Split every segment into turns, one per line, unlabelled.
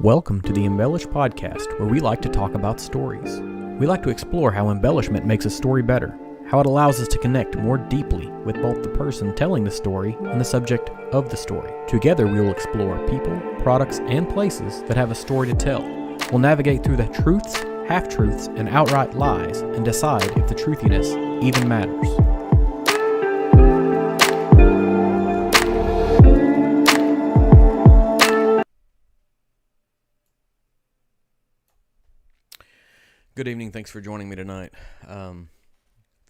Welcome to the Embellish Podcast, where we like to talk about stories. We like to explore how embellishment makes a story better, how it allows us to connect more deeply with both the person telling the story and the subject of the story. Together we will explore people, products, and places that have a story to tell. We'll navigate through the truths, half-truths, and outright lies and decide if the truthiness even matters. Good evening, thanks for joining me tonight. If you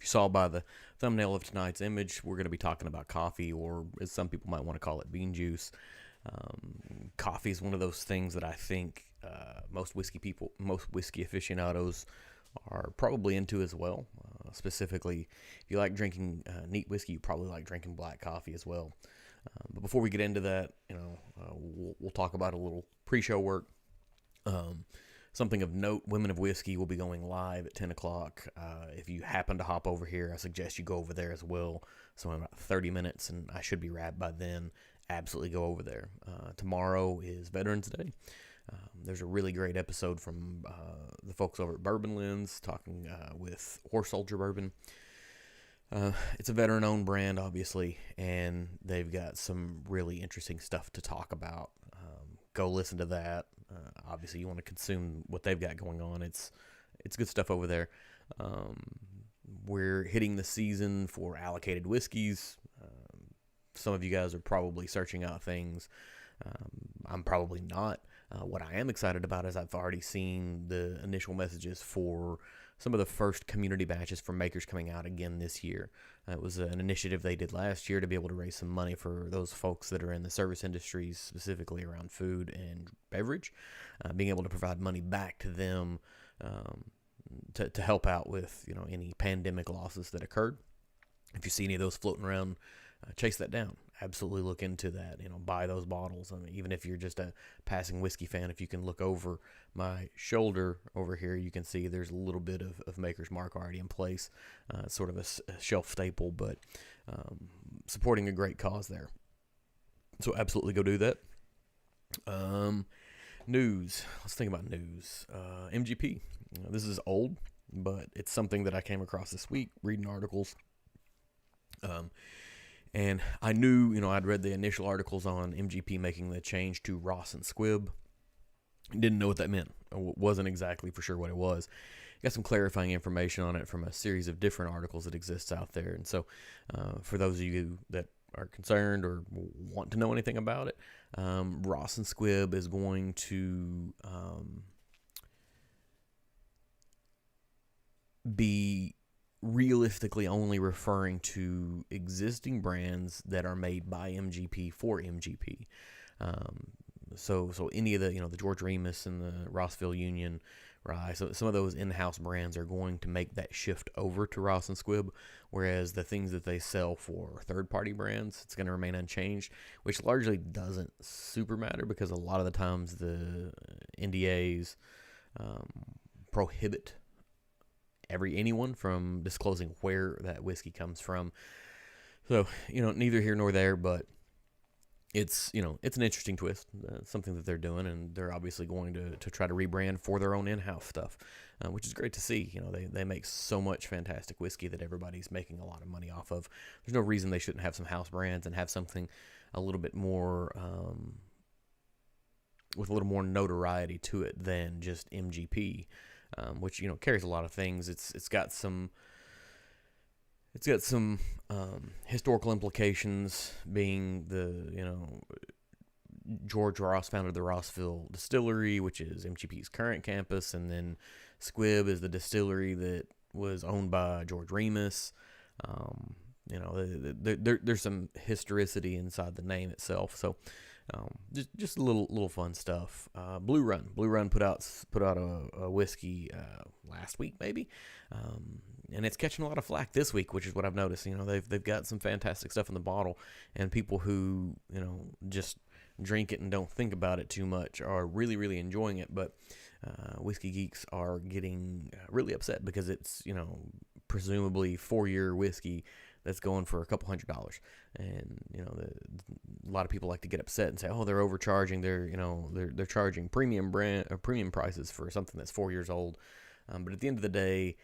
saw by the thumbnail of tonight's image, we're going to be talking about coffee, or as some people might want to call it, bean juice. Coffee is one of those things that I think most whiskey aficionados are probably into as well. Specifically, if you like drinking neat whiskey, you probably like drinking black coffee as well. But before we get into that, we'll talk about a little pre-show work. Something of note, Women of Whiskey will be going live at 10 o'clock. If you happen to hop over here, I suggest you go over there as well. So in about 30 minutes, and I should be wrapped by then. Absolutely go over there. Tomorrow is Veterans Day. There's a really great episode from the folks over at Bourbon Lens talking with Horse Soldier Bourbon. It's a veteran-owned brand, obviously, and they've got some really interesting stuff to talk about. Go listen to that. Obviously, you want to consume what they've got going on. It's good stuff over there. We're hitting the season for allocated whiskeys. Some of you guys are probably searching out things. I'm probably not. What I am excited about is I've already seen the initial messages for some of the first community batches from makers coming out again this year. It was an initiative they did last year to be able to raise some money for those folks that are in the service industries, specifically around food and beverage, being able to provide money back to them to help out with any pandemic losses that occurred. If you see any of those floating around, chase that down. Absolutely look into that. Buy those bottles. I mean, even if you're just a passing whiskey fan, if you can look over my shoulder over here, you can see there's a little bit of Maker's Mark already in place. Sort of a shelf staple, but supporting a great cause there. So absolutely go do that. News. Let's think about news. MGP. This is old, but it's something that I came across this week reading articles. And I knew, I'd read the initial articles on MGP making the change to Ross and Squibb. Didn't know what that meant. I wasn't exactly for sure what it was. Got some clarifying information on it from a series of different articles that exists out there. And so for those of you that are concerned or want to know anything about it, Ross and Squibb is going to be realistically only referring to existing brands that are made by MGP for MGP. So any of the George Remus and the Rossville Union, right? So some of those in-house brands are going to make that shift over to Ross and Squibb, whereas the things that they sell for third-party brands, it's going to remain unchanged, which largely doesn't super matter because a lot of the times the NDAs prohibit anyone from disclosing where that whiskey comes from. So, neither here nor there, but it's an interesting twist. Something that they're doing, and they're obviously going to try to rebrand for their own in-house stuff, which is great to see. They make so much fantastic whiskey that everybody's making a lot of money off of. There's no reason they shouldn't have some house brands and have something a little bit more, with a little more notoriety to it than just MGP. Which carries a lot of things. It's got some historical implications, being the George Ross founded the Rossville Distillery, which is MGP's current campus, and then Squibb is the distillery that was owned by George Remus. There's some historicity inside the name itself, so. Just a little fun stuff. Blue Run put out a whiskey last week maybe, and it's catching a lot of flack this week, which is what I've noticed. They've got some fantastic stuff in the bottle, and people who just drink it and don't think about it too much are really really enjoying it. But whiskey geeks are getting really upset because it's presumably 4-year whiskey that's going for a couple $100, and a lot of people like to get upset and say, oh, they're overcharging. They're charging premium brand or premium prices for something that's 4 years old. But at the end of the day,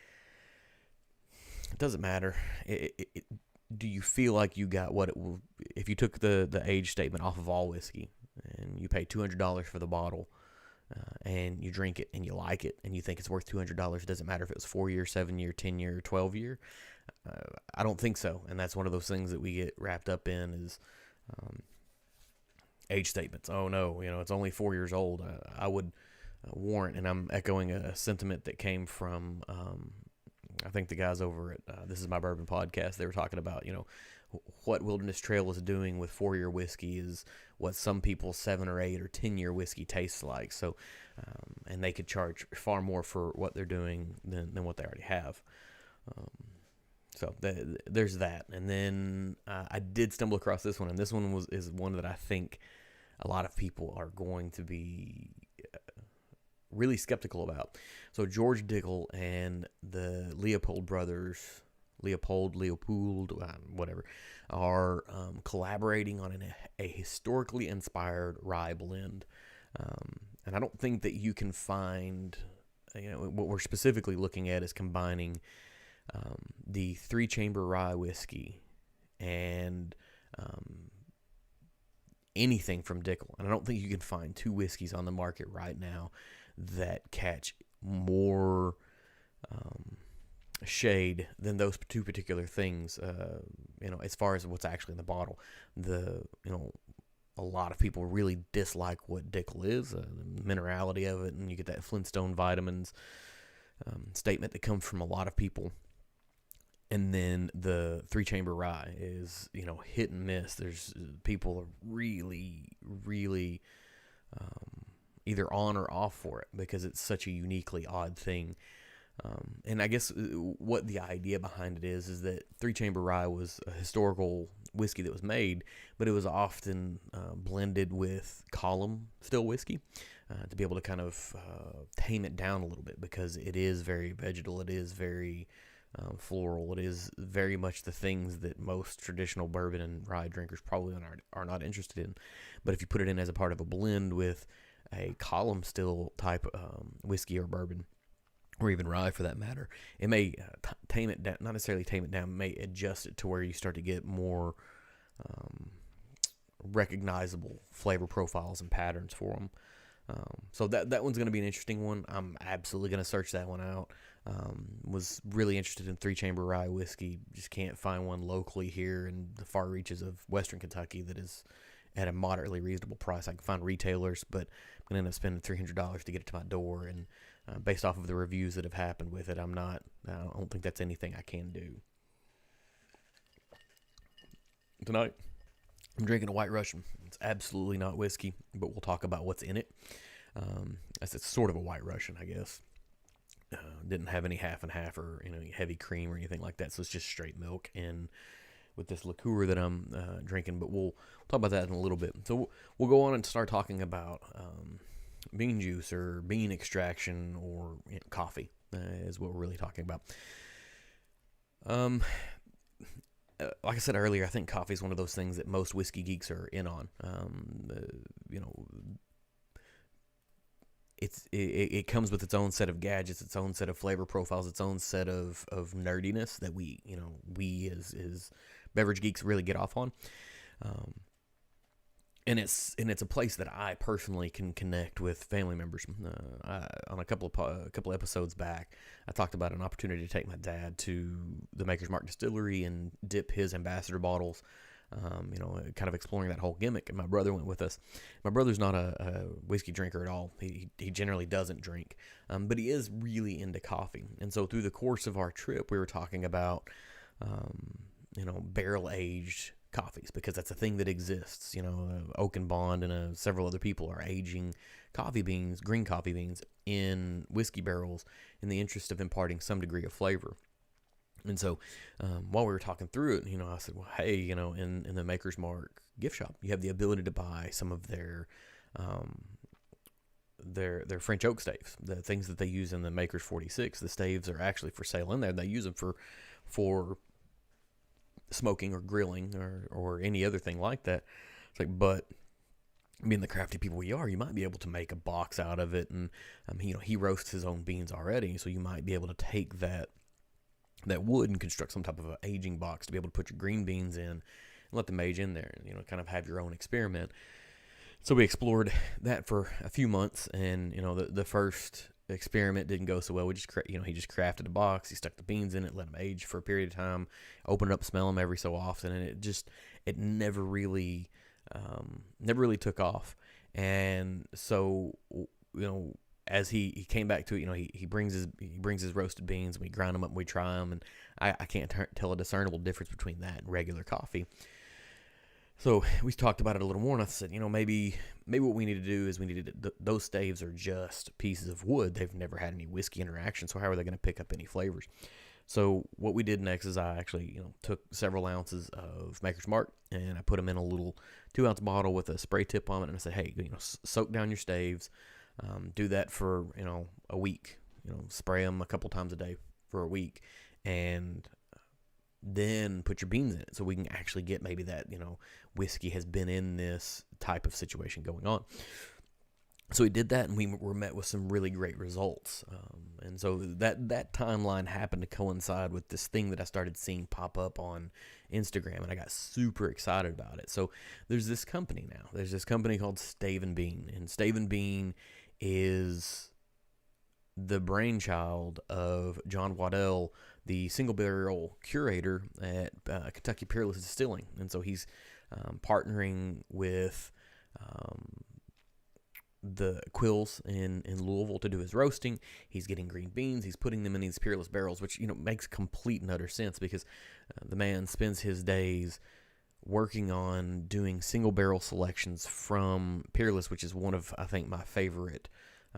it doesn't matter. Do you feel like you got what it will if you took the age statement off of all whiskey and you pay $200 for the bottle, and you drink it and you like it and you think it's worth $200? It doesn't matter if it was 4 year, 7 year, 10 year, 12 year. I don't think so, and that's one of those things that we get wrapped up in is age statements. Oh no, it's only 4 years old. I would warrant, and I'm echoing a sentiment that came from I think the guys over at This Is My Bourbon podcast. They were talking about what Wilderness Trail is doing with 4-year whiskey is what some people's 7 or 8 or 10-year whiskey tastes like. So, and they could charge far more for what they're doing than what they already have. So there's that. And then I did stumble across this one, and this one is one that I think a lot of people are going to be really skeptical about. So George Dickel and the Leopold brothers, Leopold, whatever, are collaborating on a historically inspired rye blend. And I don't think that you can find, what we're specifically looking at is combining the 3-chamber rye whiskey and anything from Dickel. And I don't think you can find 2 whiskeys on the market right now that catch more shade than those 2 particular things. As far as what's actually in the bottle, a lot of people really dislike what Dickel is, the minerality of it, and you get that Flintstone vitamins statement that comes from a lot of people. And then the 3-chamber rye is, hit and miss. There's people are really, really either on or off for it because it's such a uniquely odd thing. And I guess what the idea behind it is that 3-chamber rye was a historical whiskey that was made, but it was often blended with column still whiskey to be able to kind of tame it down a little bit because it is very vegetal. It is very floral. It is very much the things that most traditional bourbon and rye drinkers probably are not interested in. But if you put it in as a part of a blend with a column still type whiskey or bourbon, or even rye for that matter, it may tame it down, not necessarily tame it down, may adjust it to where you start to get more recognizable flavor profiles and patterns for them. So that one's going to be an interesting one. I'm absolutely going to search that one out. Was really interested in 3-chamber rye whiskey. Just can't find one locally here in the far reaches of Western Kentucky that is at a moderately reasonable price. I can find retailers, but I'm going to end up spending $300 to get it to my door. And based off of the reviews that have happened with it, I don't think that's anything I can do. Tonight, I'm drinking a White Russian. It's absolutely not whiskey, but we'll talk about what's in it. It's sort of a White Russian, I guess. Didn't have any half and half or any heavy cream or anything like that, so it's just straight milk and with this liqueur that I'm drinking. But we'll talk about that in a little bit. So we'll go on and start talking about bean juice or bean extraction or coffee is what we're really talking about. Like I said earlier, I think coffee is one of those things that most whiskey geeks are in on. It comes with its own set of gadgets, its own set of flavor profiles, its own set of nerdiness that we as beverage geeks really get off on. And it's a place that I personally can connect with family members. On a couple episodes back, I talked about an opportunity to take my dad to the Maker's Mark Distillery and dip his ambassador bottles. Kind of exploring that whole gimmick. And my brother went with us. My brother's not a whiskey drinker at all. He generally doesn't drink, but he is really into coffee. And so through the course of our trip, we were talking about, barrel aged coffees, because that's a thing that exists. Oak and Bond and several other people are aging green coffee beans in whiskey barrels in the interest of imparting some degree of flavor. And so while we were talking through it, I said, well, hey, in the Maker's Mark gift shop, you have the ability to buy some of their French oak staves, the things that they use in the Maker's 46. The staves are actually for sale in there. They use them for smoking or grilling or any other thing like that. It's like, but being the crafty people we are, you might be able to make a box out of it, and he roasts his own beans already, so you might be able to take that wood and construct some type of an aging box to be able to put your green beans in and let them age in there, and kind of have your own experiment. So we explored that for a few months, and the first experiment didn't go so well. We just he just crafted a box, he stuck the beans in it, let them age for a period of time, opened it up, smell them every so often, and it never really took off. And so as he came back to it, he brings his roasted beans, and we grind them up and we try them, and I can't tell a discernible difference between that and regular coffee. So we talked about it a little more, and I said, maybe what we need to do is those staves are just pieces of wood. They've never had any whiskey interaction, so how are they going to pick up any flavors? So what we did next is I actually, took several ounces of Maker's Mark, and I put them in a little 2-ounce bottle with a spray tip on it, and I said, hey, soak down your staves, do that for, a week, spray them a couple times a day for a week, and then put your beans in it so we can actually get maybe that, whiskey has been in this type of situation going on. So we did that, and we were met with some really great results. And so that timeline happened to coincide with this thing that I started seeing pop up on Instagram, and I got super excited about it. So there's this company now. There's this company called Stave and Bean, and Stave and Bean is the brainchild of John Waddell, the single barrel curator at Kentucky Peerless Distilling. And so he's partnering with the Quills in Louisville to do his roasting. He's getting green beans. He's putting them in these Peerless barrels, which makes complete and utter sense, because the man spends his days working on doing single barrel selections from Peerless, which is one of, I think, my favorite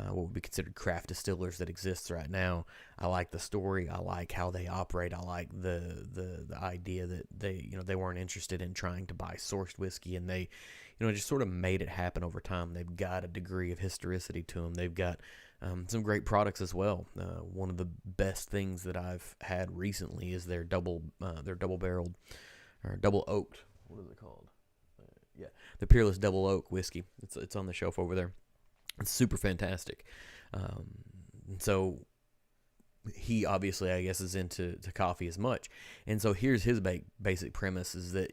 what would be considered craft distillers that exists right now. I like the story. I like how they operate. I like the idea that they weren't interested in trying to buy sourced whiskey, and they just sort of made it happen over time. They've got a degree of historicity to them. They've got some great products as well. One of the best things that I've had recently is their double barreled or double oaked. What is it called? The Peerless Double Oak whiskey. It's on the shelf over there. It's super fantastic. And so he obviously, I guess, is into coffee as much. And so here's his basic premise is that,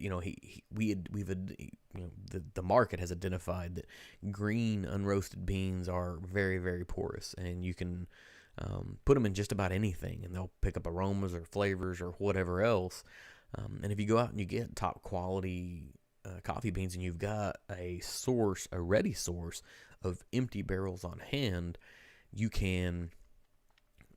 the market has identified that green unroasted beans are very, very porous, and you can put them in just about anything, and they'll pick up aromas or flavors or whatever else. And if you go out and you get top quality coffee beans, and you've got a ready source of empty barrels on hand, you can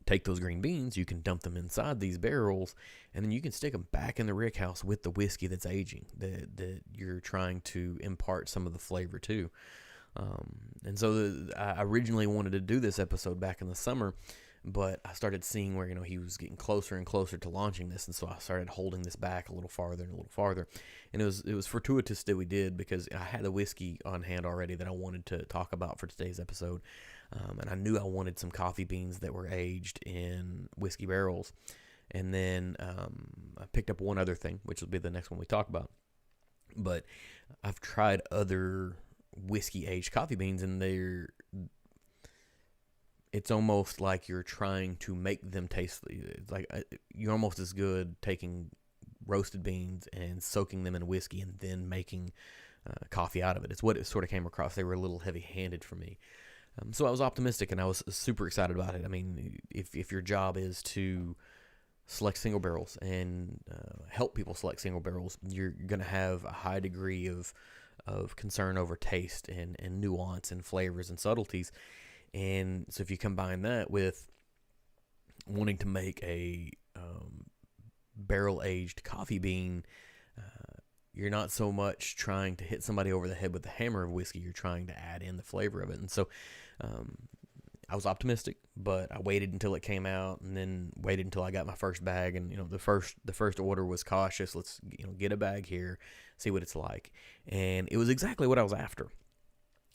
take those green beans, you can dump them inside these barrels, and then you can stick them back in the rick house with the whiskey that's aging, that you're trying to impart some of the flavor to. And so I originally wanted to do this episode back in the summer, but I started seeing where, he was getting closer and closer to launching this, and so I started holding this back a little farther and a little farther. And it was fortuitous that we did, because I had the whiskey on hand already that I wanted to talk about for today's episode. And I knew I wanted some coffee beans that were aged in whiskey barrels. And then I picked up one other thing, which will be the next one we talk about. But I've tried other whiskey-aged coffee beans, and it's almost like you're trying to make them taste. It's like you're almost as good taking roasted beans and soaking them in whiskey and then making coffee out of it. It's what it sort of came across. They were a little heavy-handed for me. So I was optimistic, and I was super excited about it. I mean, if your job is to select single barrels and help people select single barrels, you're going to have a high degree of concern over taste and nuance and flavors and subtleties. And so if you combine that with wanting to make a barrel-aged coffee bean, you're not so much trying to hit somebody over the head with the hammer of whiskey. You're trying to add in the flavor of it. And so I was optimistic, but I waited until it came out, and then waited until I got my first bag. And the first order was cautious. Let's get a bag here, see what it's like. And it was exactly what I was after.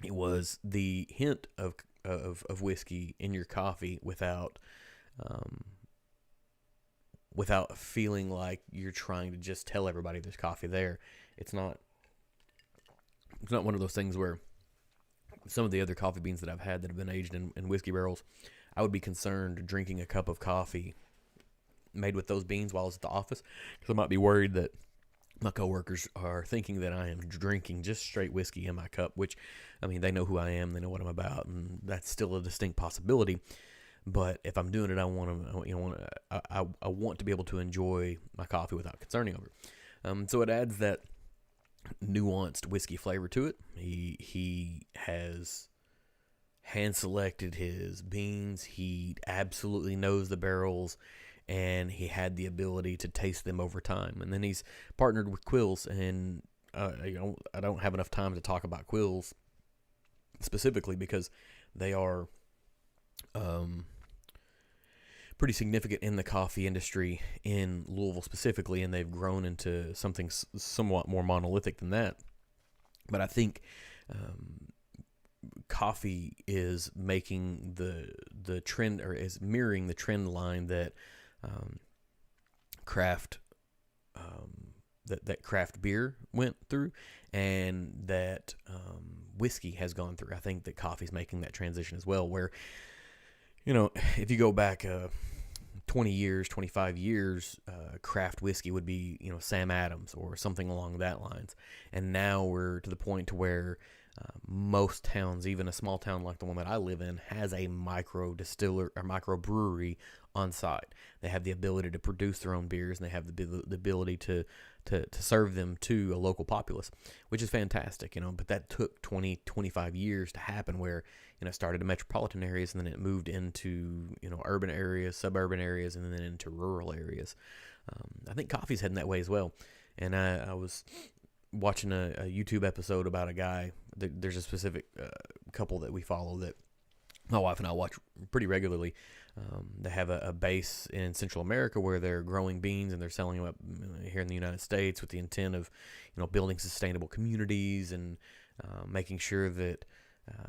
It was the hint of whiskey in your coffee without without feeling like you're trying to just tell everybody there's coffee there. It's not one of those things where some of the other coffee beans that I've had that have been aged in whiskey barrels, I would be concerned drinking a cup of coffee made with those beans while I was at the office, because I might be worried that my coworkers are thinking that I am drinking just straight whiskey in my cup, which, I mean, they know who I am, they know what I'm about, and that's still a distinct possibility. But if I'm doing it, I want to be able to enjoy my coffee without concerning over it. So it adds that nuanced whiskey flavor to it. He has hand selected his beans. He absolutely knows the barrels, and he had the ability to taste them over time. And then he's partnered with Quills, and I don't have enough time to talk about Quills specifically because they are pretty significant in the coffee industry in Louisville specifically, and they've grown into something somewhat more monolithic than that. But I think coffee is making the trend, or is mirroring the trend line that craft beer went through, and that whiskey has gone through. I think that coffee's making that transition as well, where, if you go back 20 years, 25 years, craft whiskey would be, Sam Adams or something along that lines. And now we're to the point to where most towns, even a small town like the one that I live in, has a micro distiller or micro brewery on site. They have the ability to produce their own beers, and they have the ability to serve them to a local populace, which is fantastic, But that took 20, 25 years to happen, where, it started in metropolitan areas, and then it moved into, urban areas, suburban areas, and then into rural areas. I think coffee's heading that way as well. And I was watching a YouTube episode about a guy. There's a specific couple that we follow that my wife and I watch pretty regularly. They have a base in Central America where they're growing beans and they're selling them up here in the United States with the intent of, building sustainable communities and making sure that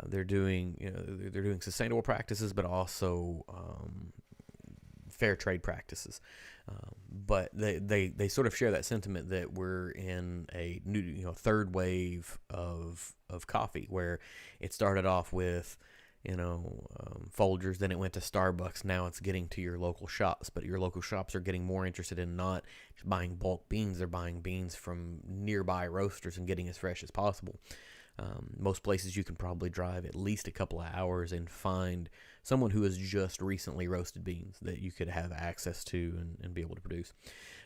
they're doing sustainable practices, but also fair trade practices. But they sort of share that sentiment that we're in a new, third wave of coffee, where it started off with, Folgers, then it went to Starbucks, now it's getting to your local shops, but your local shops are getting more interested in not just buying bulk beans, they're buying beans from nearby roasters and getting as fresh as possible. Most places you can probably drive at least a couple of hours and find someone who has just recently roasted beans that you could have access to and be able to produce.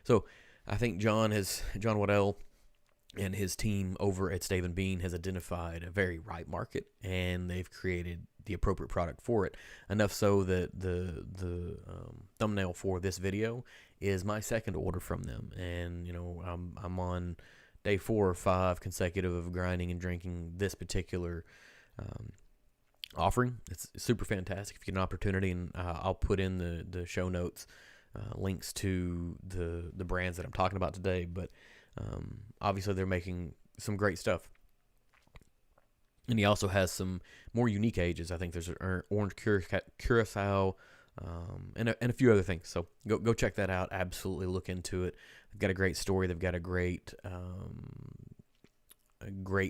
So I think John Waddell and his team over at Stave and Bean has identified a very ripe market, and they've created the appropriate product for it. Enough so that the thumbnail for this video is my second order from them, and I'm on day 4 or 5 consecutive of grinding and drinking this particular offering. It's super fantastic. If you get an opportunity, and I'll put in the show notes links to the brands that I'm talking about today, but obviously they're making some great stuff. And he also has some more unique ages. I think there's an orange curacao and a few other things. So go check that out. Absolutely look into it. They've got a great story. They've got a great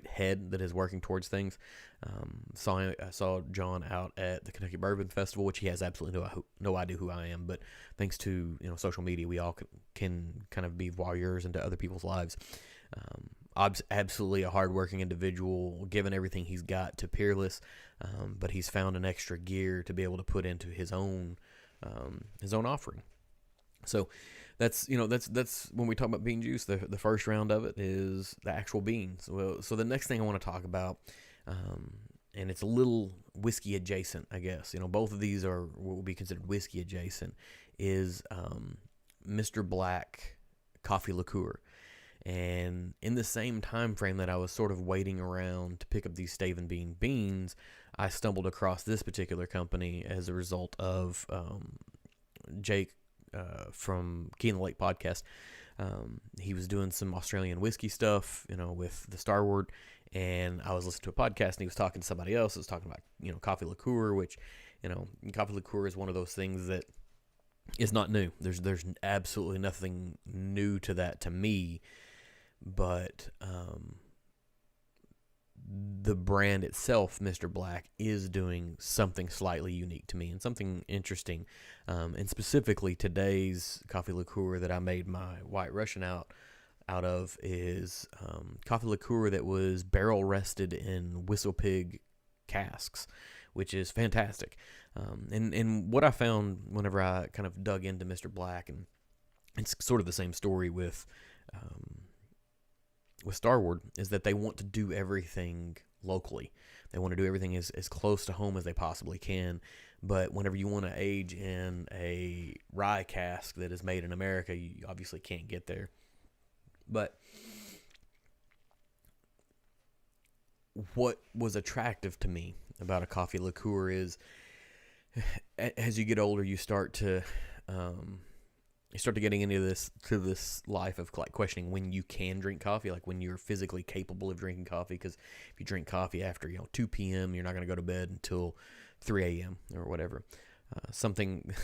head that is working towards things. I saw John out at the Kentucky Bourbon Festival, which he has absolutely no idea who I am, but thanks to social media, we all can kind of be voyeurs into other people's lives. Absolutely a hardworking individual, given everything he's got to peerless, but he's found an extra gear to be able to put into his own offering. So that's when we talk about bean juice, the first round of it is the actual beans. Well, so the next thing I want to talk about, and it's a little whiskey adjacent, I guess. Both of these are what will be considered whiskey adjacent, is Mr. Black coffee liqueur. And in the same time frame that I was sort of waiting around to pick up these Stave and Bean beans, I stumbled across this particular company as a result of Jake from Key in the Lake podcast. He was doing some Australian whiskey stuff, with the Starward, and I was listening to a podcast, and he was talking to somebody else that was talking about, coffee liqueur, which, coffee liqueur is one of those things that is not new. There's absolutely nothing new to that to me, but the brand itself, Mr. Black, is doing something slightly unique to me and something interesting. And specifically, today's coffee liqueur that I made my White Russian out of is coffee liqueur that was barrel rested in Whistlepig casks, which is fantastic. And what I found whenever I kind of dug into Mr. Black, and it's sort of the same story with Starward, is that they want to do everything locally. They want to do everything as close to home as they possibly can. But whenever you want to age in a rye cask that is made in America, you obviously can't get there. But what was attractive to me about a coffee liqueur is, as you get older, you start to getting into this life of like questioning when you can drink coffee, like when you're physically capable of drinking coffee. Because if you drink coffee after 2 p.m., you're not going to go to bed until 3 a.m. or whatever. Something.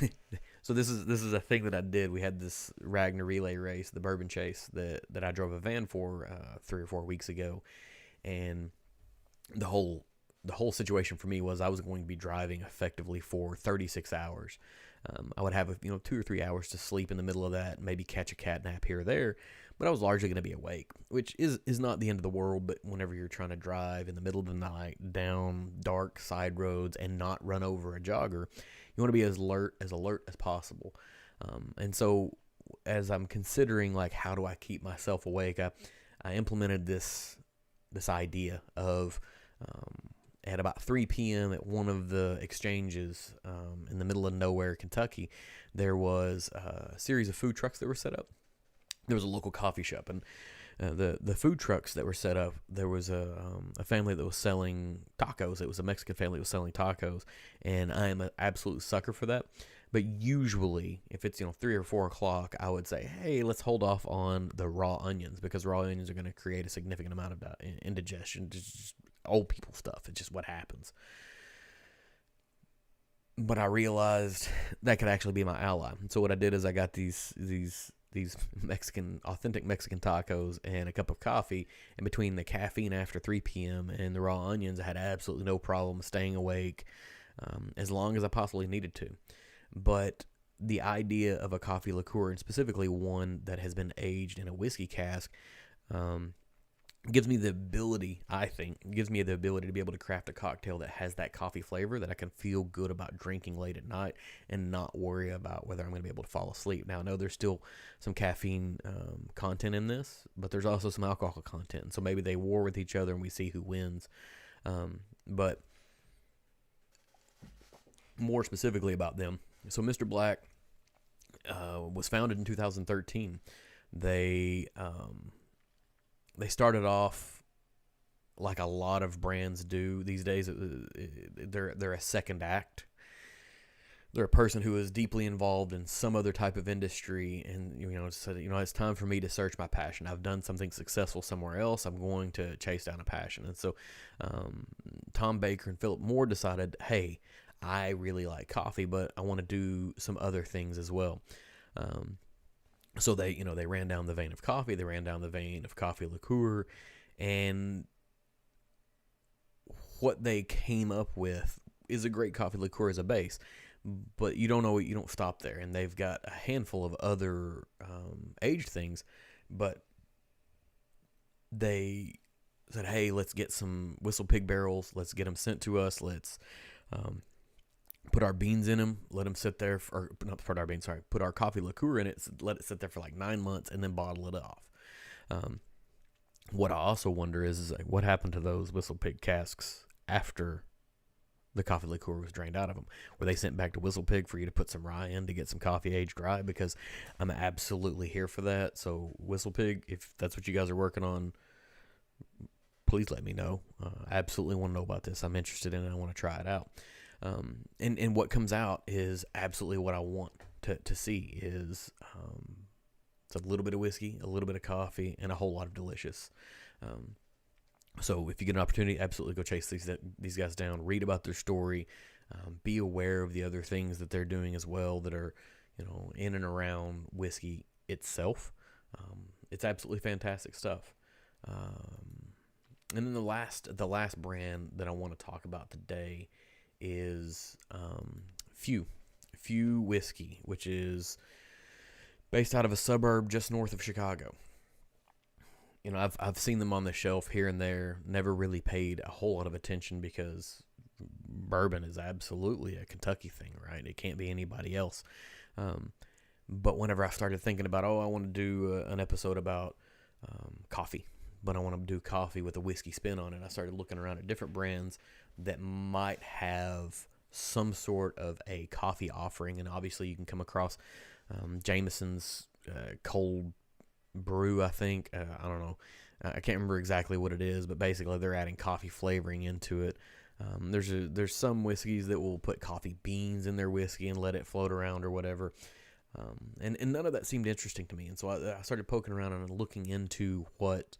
So this is a thing that I did. We had this Ragnar relay race, the Bourbon Chase, that I drove a van for 3 or 4 weeks ago, and the whole situation for me was I was going to be driving effectively for 36 hours. I would have 2 or 3 hours to sleep in the middle of that, maybe catch a cat nap here or there, but I was largely going to be awake, which is not the end of the world. But whenever you're trying to drive in the middle of the night down dark side roads and not run over a jogger, you want to be as alert as possible. And so as I'm considering like how do I keep myself awake, I implemented this idea of at about 3 p.m. at one of the exchanges in the middle of nowhere, Kentucky, there was a series of food trucks that were set up. There was a local coffee shop, and the food trucks that were set up, there was a family that was selling tacos. It was a Mexican family that was selling tacos, and I am an absolute sucker for that. But usually, if it's 3 or 4 o'clock, I would say, hey, let's hold off on the raw onions, because raw onions are going to create a significant amount of indigestion. Just old people stuff. It's just what happens. But I realized that could actually be my ally. So what I did is I got these authentic Mexican tacos and a cup of coffee, and between the caffeine after 3 p.m. and the raw onions, I had absolutely no problem staying awake as long as I possibly needed to. But the idea of a coffee liqueur, and specifically one that has been aged in a whiskey cask, gives me the ability to be able to craft a cocktail that has that coffee flavor that I can feel good about drinking late at night and not worry about whether I'm going to be able to fall asleep. Now, I know there's still some caffeine content in this, but there's also some alcohol content. So maybe they war with each other and we see who wins. But more specifically about them. So Mr. Black was founded in 2013. They started off like a lot of brands do these days. They're a second act. They're a person who is deeply involved in some other type of industry, and said, it's time for me to search my passion. I've done something successful somewhere else. I'm going to chase down a passion. And so Tom Baker and Philip Moore decided, hey, I really like coffee, but I want to do some other things as well. So they ran down the vein of coffee. They ran down the vein of coffee liqueur, and what they came up with is a great coffee liqueur as a base. But you don't stop there. And they've got a handful of other aged things, but they said, hey, let's get some Whistlepig barrels. Let's get them sent to us. Let's put our beans in them, let them sit there, put our coffee liqueur in it, let it sit there for like 9 months, and then bottle it off. What I also wonder is like, what happened to those Whistlepig casks after the coffee liqueur was drained out of them? Were they sent back to Whistlepig for you to put some rye in to get some coffee aged rye? Because I'm absolutely here for that. So Whistlepig, if that's what you guys are working on, please let me know. I absolutely want to know about this. I'm interested in it. I want to try it out. And what comes out is absolutely what I want to see is it's a little bit of whiskey, a little bit of coffee, and a whole lot of delicious. So if you get an opportunity, absolutely go chase these guys down. Read about their story. Be aware of the other things that they're doing as well that are in and around whiskey itself. It's absolutely fantastic stuff. And then the last brand that I want to talk about today is Few Whiskey, which is based out of a suburb just north of Chicago. I've seen them on the shelf here and there. Never really paid a whole lot of attention because bourbon is absolutely a Kentucky thing, right? It can't be anybody else. But whenever I started thinking about, I want to do an episode about coffee, but I want to do coffee with a whiskey spin on it, I started looking around at different brands that might have some sort of a coffee offering. And obviously you can come across Jameson's cold brew, I think. I don't know. I can't remember exactly what it is, but basically they're adding coffee flavoring into it. There's some whiskeys that will put coffee beans in their whiskey and let it float around or whatever. And none of that seemed interesting to me. And so I started poking around and looking into what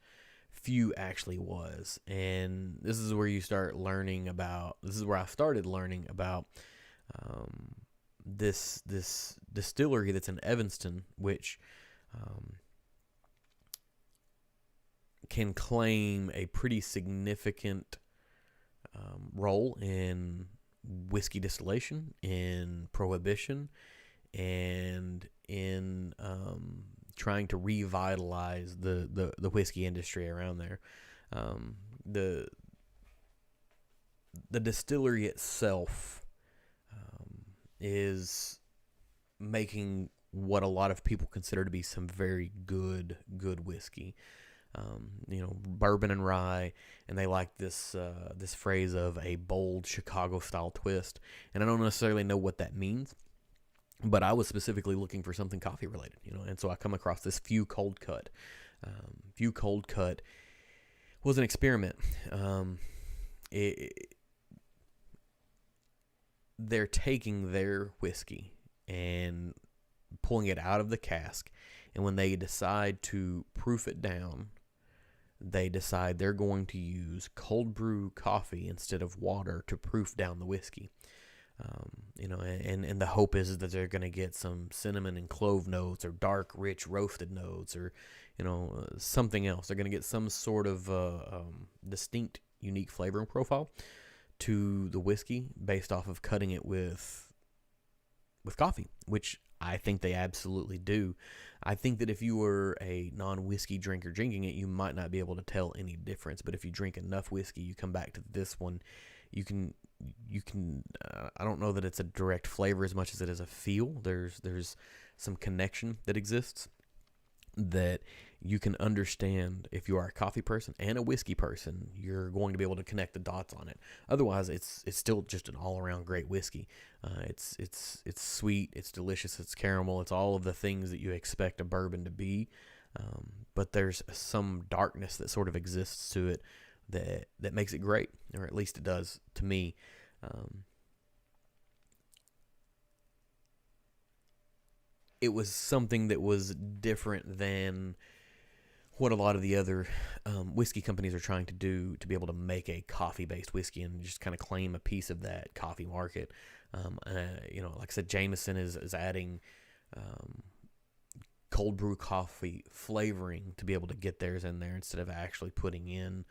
Few actually was. And this is where I started learning about this distillery that's in Evanston, which can claim a pretty significant role in whiskey distillation, in prohibition, and in trying to revitalize the whiskey industry around there. The distillery itself is making what a lot of people consider to be some very good whiskey. Bourbon and rye, and they like this phrase of a bold Chicago style twist. And I don't necessarily know what that means, but I was specifically looking for something coffee related, and so I come across this Few Cold Cut. Few Cold Cut was an experiment. They're taking their whiskey and pulling it out of the cask, and when they decide to proof it down, they decide they're going to use cold brew coffee instead of water to proof down the whiskey. And the hope is that they're going to get some cinnamon and clove notes, or dark, rich, roasted notes, or, something else. They're going to get some sort of distinct, unique flavoring profile to the whiskey based off of cutting it with coffee, which I think they absolutely do. I think that if you were a non-whiskey drinker drinking it, you might not be able to tell any difference. But if you drink enough whiskey, you come back to this one, you can. I don't know that it's a direct flavor as much as it is a feel. There's some connection that exists that you can understand. If you are a coffee person and a whiskey person, you're going to be able to connect the dots on it. Otherwise, it's still just an all-around great whiskey. It's sweet, it's delicious, it's caramel, it's all of the things that you expect a bourbon to be. But there's some darkness that sort of exists to it that makes it great, or at least it does to me. It was something that was different than what a lot of the other whiskey companies are trying to do to be able to make a coffee-based whiskey and just kind of claim a piece of that coffee market. Like I said, Jameson is adding cold brew coffee flavoring to be able to get theirs in there instead of actually putting in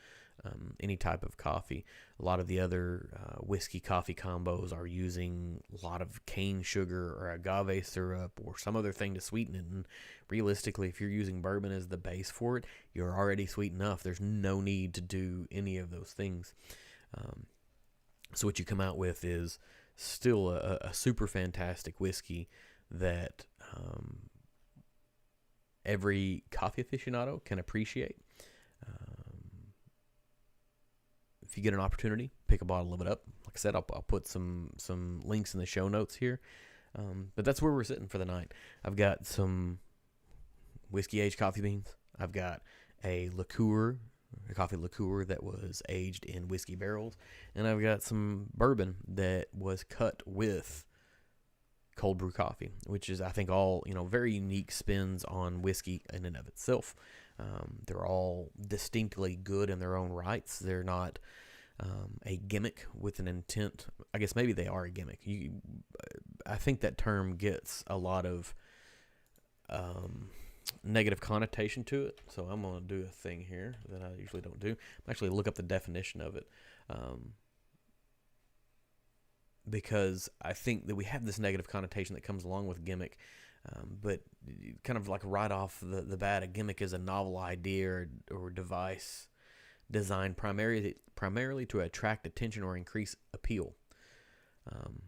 any type of coffee. A lot of the other whiskey coffee combos are using a lot of cane sugar or agave syrup or some other thing to sweeten it. And realistically, if you're using bourbon as the base for it, you're already sweet enough. There's no need to do any of those things. So what you come out with is still a super fantastic whiskey that every coffee aficionado can appreciate. If you get an opportunity, pick a bottle of it up. Like I said, I'll put some links in the show notes here. But that's where we're sitting for the night. I've got some whiskey-aged coffee beans. I've got a coffee liqueur that was aged in whiskey barrels. And I've got some bourbon that was cut with cold brew coffee, which is, I think, all, very unique spins on whiskey in and of itself. They're all distinctly good in their own rights. They're not a gimmick with an intent. I guess maybe they are a gimmick. I think that term gets a lot of negative connotation to it. So I'm going to do a thing here that I usually don't do. I'm actually look up the definition of it. Because I think that we have this negative connotation that comes along with gimmick. But kind of like right off the bat, a gimmick is a novel idea or device designed primarily to attract attention or increase appeal.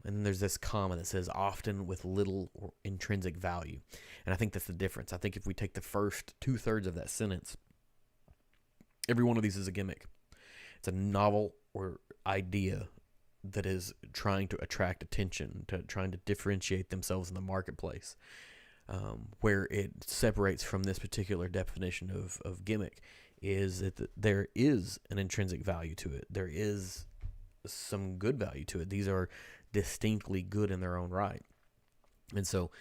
And then there's this comma that says often with little or intrinsic value. And I think that's the difference. I think if we take the first 2/3 of that sentence, every one of these is a gimmick. It's a novel or idea that is trying to attract attention, trying to differentiate themselves in the marketplace. Where it separates from this particular definition of gimmick is that there is an intrinsic value to it. There is some good value to it. These are distinctly good in their own right. And so,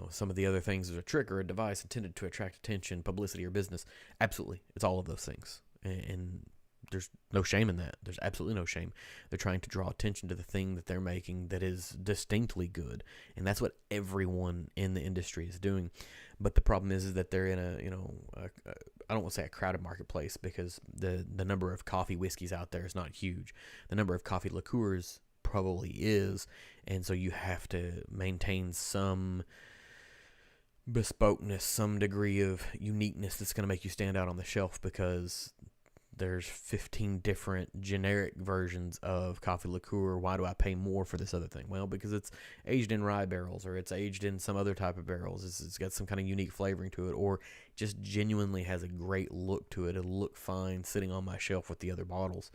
some of the other things is a trick or a device intended to attract attention, publicity, or business. Absolutely. It's all of those things. And there's no shame in that. There's absolutely no shame. They're trying to draw attention to the thing that they're making that is distinctly good. And that's what everyone in the industry is doing. But the problem is that they're in I don't want to say a crowded marketplace, because the number of coffee whiskeys out there is not huge. The number of coffee liqueurs probably is. And so you have to maintain some bespokeness, some degree of uniqueness that's going to make you stand out on the shelf, because there's 15 different generic versions of coffee liqueur. Why do I pay more for this other thing? Well, because it's aged in rye barrels, or it's aged in some other type of barrels. It's got some kind of unique flavoring to it, or just genuinely has a great look to it. It'll look fine sitting on my shelf with the other bottles.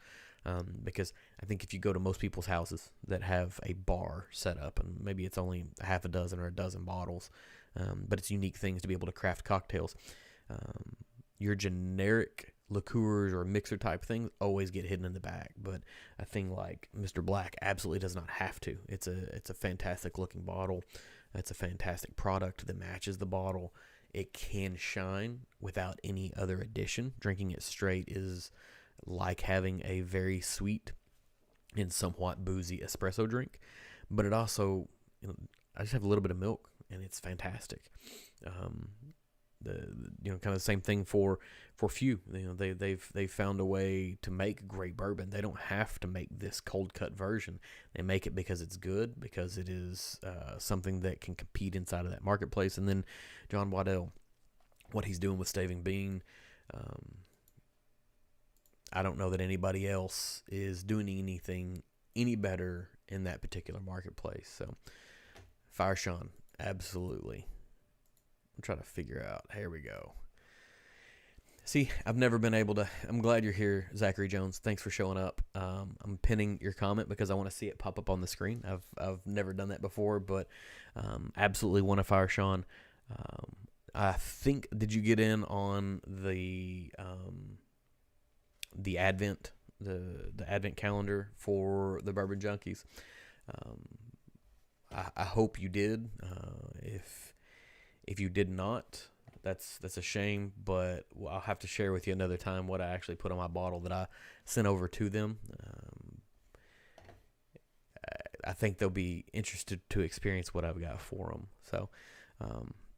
Because I think if you go to most people's houses that have a bar set up, and maybe it's only a half a dozen or a dozen bottles, but it's unique things to be able to craft cocktails. Your generic liqueurs or mixer type things always get hidden in the back, but a thing like Mr. Black absolutely does not have to. It's a fantastic looking bottle. It's a fantastic product that matches the bottle. It can shine without any other addition. Drinking it straight is like having a very sweet and somewhat boozy espresso drink, but it also, I just have a little bit of milk and it's fantastic. Kind of the same thing for few. They've found a way to make great bourbon. They don't have to make this cold cut version. They make it because it's good, because it is something that can compete inside of that marketplace. And then John Waddell, what he's doing with Stave and Bean, I don't know that anybody else is doing anything any better in that particular marketplace. So fire Sean, absolutely. I'm trying to figure out. Here we go. See, I've never been able to. I'm glad you're here, Zachary Jones. Thanks for showing up. I'm pinning your comment because I want to see it pop up on the screen. I've never done that before, but absolutely want to fire Sean. I think, did you get in on the Advent, the Advent calendar for the Bourbon Junkies? I hope you did. If you did not, that's a shame, but I'll have to share with you another time what I actually put on my bottle that I sent over to them. I think they'll be interested to experience what I've got for them. So,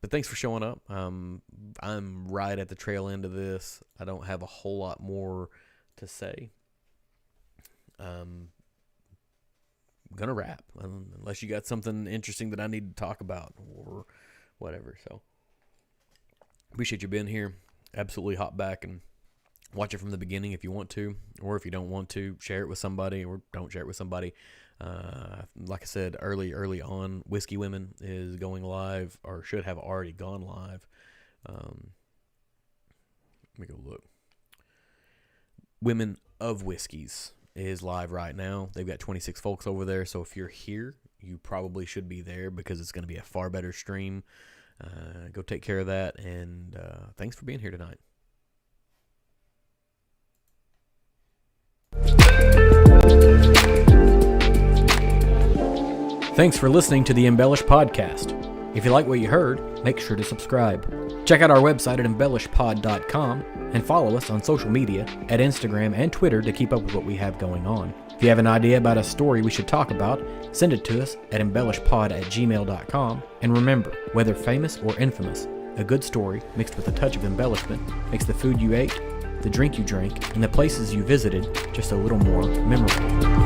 but thanks for showing up. I'm right at the trail end of this. I don't have a whole lot more to say. I'm gonna wrap unless you got something interesting that I need to talk about or whatever. So appreciate you being here. Absolutely hop back and watch it from the beginning if you want to, or if you don't want to, share it with somebody, or don't share it with somebody. Like I said early on, Whiskey Women is going live, or should have already gone live. Let me go look. Women of Whiskeys is live right now. They've got 26 folks over there, so if you're here, you probably should be there because it's going to be a far better stream. Go take care of that, and thanks for being here tonight. Thanks for listening to the Embellish Podcast.
If you like what you heard, make sure to subscribe. Check out our website at embellishpod.com and follow us on social media at Instagram and Twitter to keep up with what we have going on. If you have an idea about a story we should talk about, send it to us at embellishpod@gmail.com. And remember, whether famous or infamous, a good story mixed with a touch of embellishment makes the food you ate, the drink you drank, and the places you visited just a little more memorable.